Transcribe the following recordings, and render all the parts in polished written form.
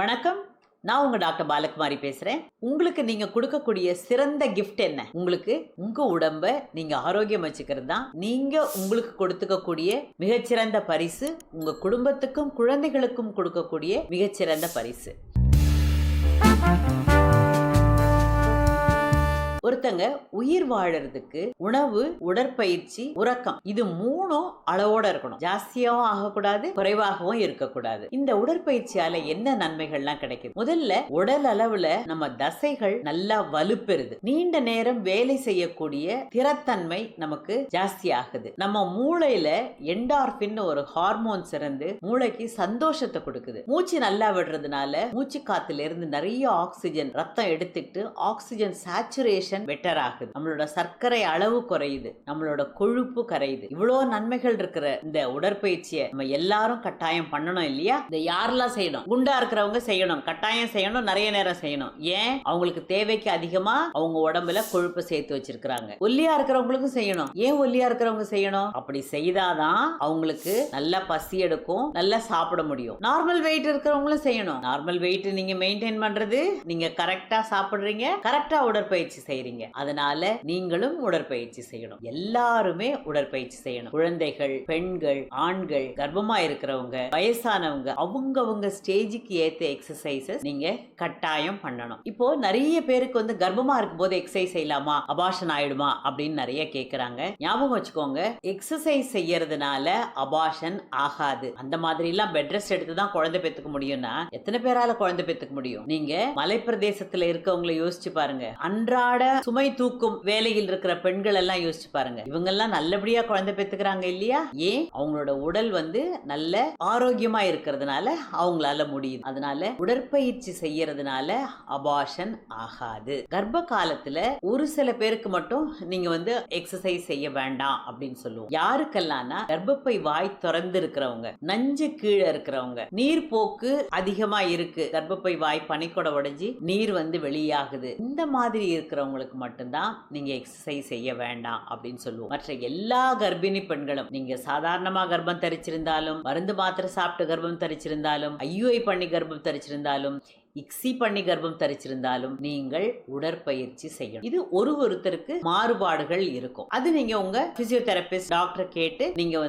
வணக்கம். நான் உங்க டாக்டர் பாலகுமாரி பேசுறேன். உங்களுக்கு நீங்க கொடுக்கக்கூடிய சிறந்த கிஃப்ட் என்ன? உங்களுக்கு உங்க உடம்ப நீங்க ஆரோக்கியம் வச்சுக்கிறது தான் நீங்க உங்களுக்கு கொடுத்துக்கக்கூடிய மிகச்சிறந்த பரிசு. உங்க குடும்பத்துக்கும் குழந்தைகளுக்கும் கொடுக்கக்கூடிய மிகச்சிறந்த பரிசு. ஒருத்தங்க உயிர் வாழறதுக்கு உணவு, உடற்பயிற்சி, உறக்கம் இது மூணும் அளவோட இருக்கணும். ஜாஸ்தியாவும் ஆகக்கூடாது, குறைவாகவும் இருக்கக்கூடாது. இந்த உடற்பயிற்சியால என்ன நன்மைகள்லாம் கிடைக்குது? முதல்ல உடல் அளவுல நம்ம தசைகள் நல்லா வலுப்பெறுது. நீண்ட நேரம் வேலை செய்யக்கூடிய திறத்தன்மை நமக்கு ஜாஸ்தி ஆகுது. நம்ம மூளையில என்டார்பின் ஒரு ஹார்மோன் இருந்து மூளைக்கு சந்தோஷத்தை கொடுக்குது. மூச்சு நல்லா விடுறதுனால மூச்சு காத்துல இருந்து நிறைய ஆக்சிஜன் ரத்தம் எடுத்துட்டு ஆக்சிஜன் சேச்சுரேஷன் பெட்டர் ஆகுது. நம்மளோட சர்க்கரை அளவு குறையுது, நம்மளோட கொழுப்பு கரையுது. இவ்வளவு நன்மைகள் இருக்கிற இந்த உடற்பயிற்சியை நம்ம எல்லாரும் கட்டாயம் பண்ணணும் இல்லையா? இந்த யாரெல்லாம் செய்யணும்? குண்டா இருக்கிறவங்க செய்யணும், கட்டாயம் செய்யணும், நிறைய நேரம் செய்யணும். ஏன்? அவங்களுக்கு தேவைக்கு அதிகமா அவங்க உடம்புல கொழுப்பு சேர்த்து வச்சிருக்காங்க. ஒல்லியா இருக்கிறவங்களுக்கும் செய்யணும். ஏன் ஒல்லியா இருக்கிறவங்க செய்யணும்? அப்படி செய்தாதான் அவங்களுக்கு நல்லா பசி எடுக்கும், நல்லா சாப்பிட முடியும். நார்மல் வெயிட் இருக்கிறவங்களும் செய்யணும். நார்மல் வெயிட் நீங்க மெயின்டைன் பண்றது, நீங்க கரெக்டா சாப்பிடுறீங்க, கரெக்டா உடற்பயிற்சி செய்றீங்க. அதனால நீங்களும் உடற்பயிற்சி செய்யணும். எல்லாருமே உடற்பயிற்சி செய்யணும். குழந்தைகள், பெண்கள், ஆண்கள், கர்ப்பமா இருக்கிறவங்க, வயசானவங்க, அவங்கவங்க ஸ்டேஜுக்கு ஏத்த எக்ஸசைசஸ் நீங்க கட்டாயம் பண்ணணும். இப்போ நிறைய பேருக்கு கர்ப்பமா இருக்கும் போது எக்ஸசைஸ் செய்யலாமா, அபார்ஷன் ஆயிடுமா அப்படின்னு நிறைய கேக்குறாங்க. ஞாபகம் வச்சுக்கோங்க, எக்ஸசைஸ் செய்யறதுனால அபார்ஷன் ஆகாது. அந்த மாதிரி எல்லாம் பெட் ரெஸ்ட் எடுத்து தான் குழந்தை பெத்துக்க முடியும்னா எத்தனை பேரால குழந்தை பெத்துக்க முடியும்? நீங்க மலை பிரதேசத்துல இருக்கவங்களை யோசிச்சு பாருங்க. அன்றாட சுமை தூக்கும் வேலையில் இருக்கிற பெண்கள் எல்லாம் யோசிச்சு பாருங்க. இவங்க எல்லாம் நல்லபடியா குழந்தை பெத்துக்கிறாங்க இல்லையா? ஏன்? அவங்களோட உடல் நல்ல ஆரோக்கியமா இருக்கிறதுனால அவங்களால முடியுது. அதனால உடற்பயிற்சி செய்யறதுனால அபார்ஷன் ஆகாது. கர்ப்ப காலத்துல ஒரு சில பேருக்கு மட்டும் நீங்க எக்ஸசைஸ் செய்ய வேண்டாம் அப்படின்னு சொல்லுவோம். யாருக்கெல்லாம் கர்ப்பப்பை வாய் திறந்து இருக்கிறவங்க, நஞ்சு கீழே இருக்கிறவங்க, நீர் போக்கு அதிகமா இருக்கு, கர்ப்பப்பை வாய் பனிக்கூட உடைஞ்சி நீர் வெளியாகுது, இந்த மாதிரி இருக்கிறவங்களுக்கு மட்டும்தான் நீங்க எக்ஸசைஸ் செய்ய வேண்டாம் அப்படின்னு சொல்லுவோம். மற்ற எல்லா கர்ப்பிணி பெண்களும், நீங்க சாதாரணமா கர்ப்பம் தரிச்சிருந்தாலும், மருந்து மாத்திரை சாப்பிட்டு கர்ப்பம் தரிச்சிருந்தாலும், ஐயுஐ பண்ணி கர்ப்பம் தரிச்சிருந்தாலும், இக்ஸி பண்ணி கர்ப்பம் தரிச்சிருந்தாலும் நீங்கள் உடற்பயிற்சி செய்யணும். இது ஒருத்தருக்கு மாறுபாடுகள் இருக்கும். அது நீங்க உங்க பிசியோதெரபிஸ்ட் டாக்டர் கேட்டு நீங்க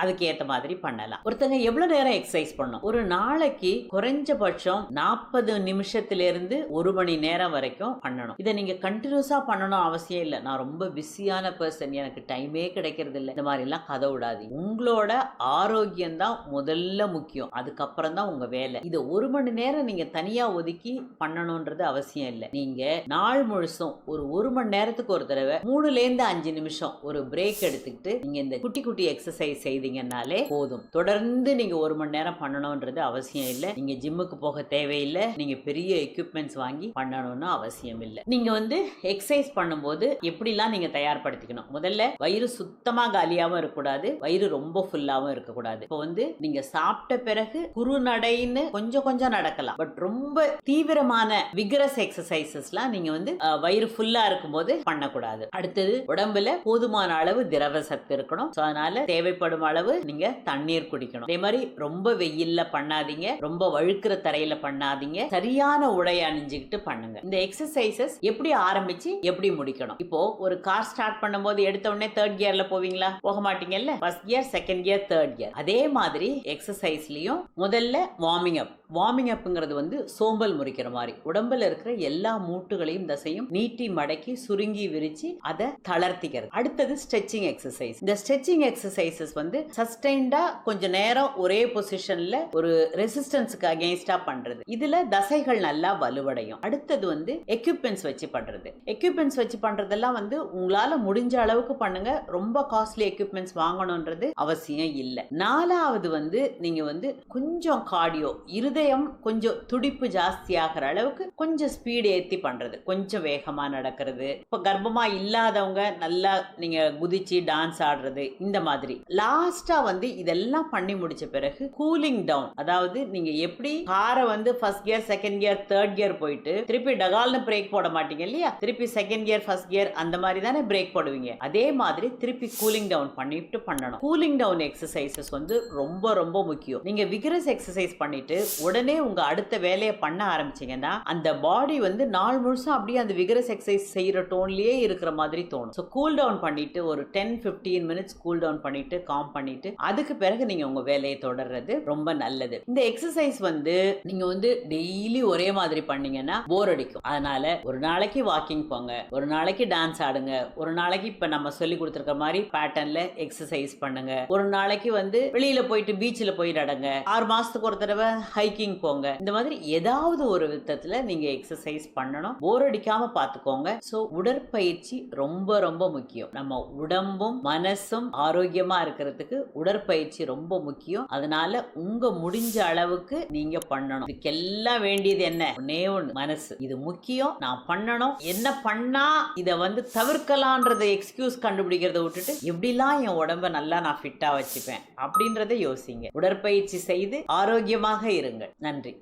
அதுக்கு ஏத்த மாதிரி பண்ணலாம். ஒருத்தங்க எவ்வளவு நேரம் எக்ஸசைஸ் பண்ணணும்? ஒரு நாளைக்கு குறைஞ்சபட்சம் 40 நிமிஷத்திலிருந்து 1 மணி நேரம் வரைக்கும் பண்ணணும். இதை நீங்க கண்டினியூஸா பண்ணணும் அவசியம் இல்லை. நான் ரொம்ப பிஸியான பர்சன், எனக்கு டைமே கிடைக்கிறது இல்லை, இந்த மாதிரி எல்லாம் கதை விடாது. உங்களோட ஆரோக்கியம் தான் முதல்ல முக்கியம், அதுக்கப்புறம் தான் உங்க வேலை. இது 1 மணி நேரம் நீங்க தனியா ஒதுக்கி பண்ணணும்ன்றது அவசியம் இல்லை. நீங்க நாள் முழுசும் ஒரு 1 மணி நேரத்துக்கு ஒரு தடவை 3-5 நிமிஷம் ஒரு பிரேக் எடுத்துக்கிட்டு நீங்க இந்த குட்டி குட்டி எக்ஸசைஸ் செய்தீங்கன்னாலே போதும். தொடர்ந்து நீங்க 1 மணி நேரம் பண்ணணும்ன்றது அவசியம் இல்லை. நீங்க ஜிம்முக்கு போக தேவையில்லை, நீங்க பெரிய எக்யூப்மெண்ட்ஸ் வாங்கி பண்ணணும்னு அவசியம் இல்லை. நீங்க எக்ஸசைஸ் பண்ணும்போது எப்படிலாம் நீங்க தயார்படுத்திக்கணும்? முதல்ல வயிறு சுத்தமா காலியாவும் இருக்கக்கூடாது, வயிறு ரொம்ப ஃபுல்லாவும் இருக்கக்கூடாது. இப்போ நீங்க சாப்பிட்ட பிறகு குறுநடைன்னு கொஞ்சம் கொஞ்சம் நடக்கலாம். பட் ரொம்ப தீவிரமான விகரஸ் எக்ஸசைசஸ்லாம் நீங்க வயிறு ஃபுல்லா இருக்கும்போது பண்ணக்கூடாது. அடுத்தது, உடம்புல போதுமான அளவு திரவ சத்து இருக்கணும். அதனால தேவைப்படும் அளவு நீங்க தண்ணீர் குடிக்கணும். அதே மாதிரி ரொம்ப வெயில்ல பண்ணாதீங்க, ரொம்ப வழுக்கிற தரையில பண்ணாதீங்க, சரியான உடை அணிஞ்சுக்கிட்டு பண்ணுங்க. இந்த எக்ஸசைசஸ் எப்படி ஆரம்பிச்சு எப்படி முடிக்கணும்? இப்போ ஒரு கார் ஸ்டார்ட் பண்ணும்போது எடுத்த உடனே 3rd கியர்ல போவீங்களா? போக மாட்டீங்கல்ல. 1st gear, 2nd gear, 3rd gear. அதே மாதிரி எக்ஸசைஸ்லயும் முதல்ல வார்மிங் அப். வார்மிங் அப்ங்கிறது சோம்பல் முறிக்கிற மாதிரி உடம்புல இருக்கிற எல்லா மூட்டுகளையும் தசையும் நீட்டி மடக்கி சுருங்கி விரிச்சு அதை தளர்த்திக்கிறது. அடுத்தது ஸ்ட்ரெச்சிங் எக்ஸசைஸ். இந்த ஸ்ட்ரெச்சிங் எக்ஸசைசஸ் சஸ்டைன்டா கொஞ்ச நேரம் ஒரே பொசிஷன்ல ஒரு ரெசிஸ்டன்ஸ்க்கு அகைன்ஸ்டா பண்றது. இதுல தசைகள் நல்லா வலுவடையும். அடுத்தது எக்யூப்மெண்ட்ஸ் வச்சு பண்றது. எக்யூப்மெண்ட்ஸ் வச்சு பண்றதெல்லாம் உங்களால முடிஞ்ச அளவுக்கு பண்ணுங்க. ரொம்ப காஸ்ட்லி எக்யூப்மெண்ட்ஸ் வாங்கணும்ன்றது அவசியம் இல்லை. 4வது நீங்க கொஞ்சம் கார்டியோ, இருதயம் கொஞ்சம் துடி துடிப்பு ஜாஸ்தி ஆகிற அளவுக்கு கொஞ்சம் ஸ்பீடு ஏத்தி பண்றது, கொஞ்சம் வேகமா நடக்கிறது. இப்ப கர்ப்பமா இல்லாதவங்க நல்லா நீங்க குதிச்சு டான்ஸ் ஆடுறது, இந்த மாதிரி. லாஸ்டா வந்து இதெல்லாம் பண்ணி முடிச்ச பிறகு கூலிங் டவுன், அதாவது நீங்க எப்படி காரை வந்து first gear second gear third gear போயிட்டு திருப்பி டகால்னு பிரேக் போட மாட்டீங்க இல்லையா, திருப்பி செகண்ட் கியர் ஃபர்ஸ்ட் கியர் அந்த மாதிரி தானே பிரேக் போடுவீங்க. அதே மாதிரி திருப்பி கூலிங் டவுன் பண்ணிட்டு பண்ணணும். கூலிங் டவுன் எக்ஸசைசஸ் வந்து ரொம்ப ரொம்ப முக்கியம். நீங்க விகரஸ் எக்ஸசைஸ் பண்ணிட்டு உடனே உங்க அடுத்த வேலையை பண்ண ஆரம்பிச்சீங்கன்னா அந்த பாடி வந்து நாள் முழுசும் அப்படியே அந்த விகரஸ் எக்ஸசைஸ் செய்யற டோன்லயே இருக்கிற மாதிரி தோணும். ஸோ கூல் டவுன் பண்ணிட்டு ஒரு 10-15 மினிட்ஸ் கூல் டவுன் பண்ணிட்டு காம் பண்ணிட்டு அதுக்கு பிறகு நீங்க உங்க வேலையை தொடர்றது ரொம்ப நல்லது. இந்த எக்ஸசைஸ் வந்து நீங்க வந்து டெய்லி ஒரே மாதிரி பண்ணீங்கன்னா போர் அடிக்கும். அதனால ஒரு நாளைக்கு வாக்கிங் போங்க, ஒரு நாளைக்கு டான்ஸ் ஆடுங்க, ஒரு நாளைக்கு இப்ப நம்ம சொல்லி கொடுத்திருக்க மாதிரி பேட்டர்ன்ல எக்ஸசைஸ் பண்ணுங்க, ஒரு நாளைக்கு வந்து வெளியில போயிட்டு பீச்சில் போய் நடங்க, 6 மாசத்துக்கு ஒரு தடவை ஹைக்கிங் போங்க. இந்த மாதிரி ஏதாவது ஒரு விதத்துல நீங்க எக்ஸசைஸ் பண்ணணும். போர் அடிக்காம பாத்துக்கோங்க. சோ உடற்பயிற்சி ரொம்ப ரொம்ப முக்கியம். நம்ம உடம்பும் மனசும் ஆரோக்கியமா இருக்கிறதுக்கு உடற்பயிற்சி ரொம்ப முக்கியம். அதனால உங்க முடிஞ்ச அளவுக்கு நீங்க பண்ணணும். இதுக்கெல்லாம் வேண்டியது என்ன? ஒன்னே ஒண்ணு, மனசு. இது முக்கியம், நான் பண்ணணும். என்ன பண்ணா இத வந்து தவிர்க்கலாம்ன்றத எக்ஸ்கியூஸ் கண்டுபிடிக்கிறத விட்டுட்டு எப்படிலாம் என் உடம்ப நல்லா நான் ஃபிட்டா வச்சுப்பேன் அப்படின்றத யோசிங்க. உடற்பயிற்சி செய்து ஆரோக்கியமாக இருங்கள். நன்றி.